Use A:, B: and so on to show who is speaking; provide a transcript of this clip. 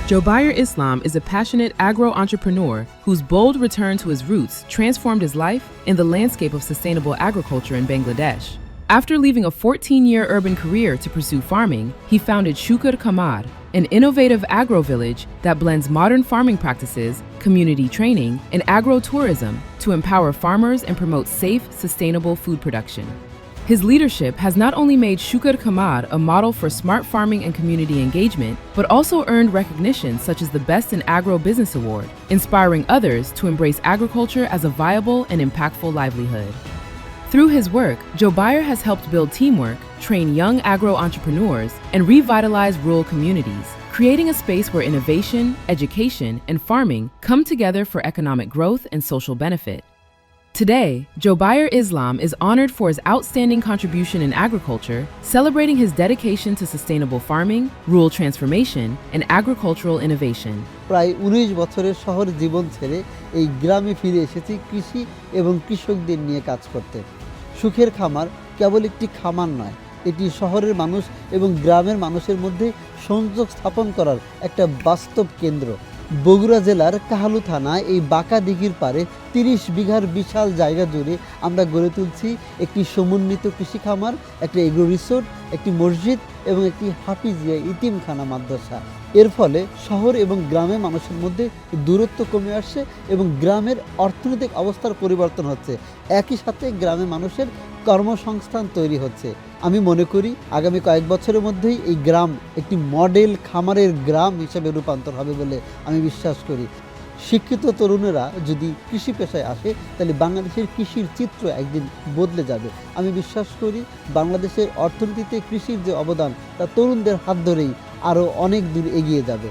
A: Jobair Islam is a passionate agro-entrepreneur whose bold return to his roots transformed his life and the landscape of sustainable agriculture in Bangladesh. After leaving a 14-year urban career to pursue farming, he founded Shukar Khamar, an innovative agro-village that blends modern farming practices, community training, and agro-tourism to empower farmers and promote safe, sustainable food production. His leadership has not only made Shukar Khamar a model for smart farming and community engagement, but also earned recognition such as the Best in Agro-Business Award, inspiring others to embrace agriculture as a viable and impactful livelihood. Through his work, Jobair has helped build teamwork, train young agro-entrepreneurs, and revitalize rural communities, creating a space where innovation, education, and farming come together for economic growth and social benefit. Today, Jobair Islam is honored for his outstanding contribution in agriculture, celebrating his dedication to sustainable farming, rural transformation, and agricultural innovation.
B: প্রায় 19 বছরের শহর জীবন ছেড়ে এই গ্রামে ফিরে এসেছি কৃষি এবং কৃষকদের নিয়ে কাজ করতে। সুখের খামার কেবল একটি খামার নয়, এটি শহরের মানুষ এবং গ্রামের মানুষের মধ্যে সংযোগ স্থাপন করার একটা বাস্তব কেন্দ্র। বগুড়া জেলার কাহালু থানায় এই বাঁকা দিঘির পারে 30 বিঘার বিশাল জায়গা জুড়ে আমরা গড়ে তুলছি একটি সমন্বিত কৃষি খামার, একটা এগ্রো রিসোর্ট, একটি মসজিদ এবং একটি হাফিজিয়া ইতিমখানা মাদ্রাসা। এর ফলে শহর এবং গ্রামের মানুষের মধ্যে দূরত্ব কমে আসছে এবং গ্রামের অর্থনৈতিক অবস্থার পরিবর্তন হচ্ছে। একই সাথে গ্রামের মানুষের কর্মসংস্থান তৈরি হচ্ছে। আমি মনে করি আগামী কয়েক বছরের মধ্যেই এই গ্রাম একটি মডেল খামারের গ্রাম হিসেবে রূপান্তর হবে বলে আমি বিশ্বাস করি। শিক্ষিত তরুণেরা যদি কৃষি পেশায় আসে তাহলে বাংলাদেশের কৃষির চিত্র একদিন বদলে যাবে। আমি বিশ্বাস করি বাংলাদেশের অর্থনীতিতে কৃষির যে অবদান তা তরুণদের হাত ধরেই আরও অনেক দূর এগিয়ে যাবে।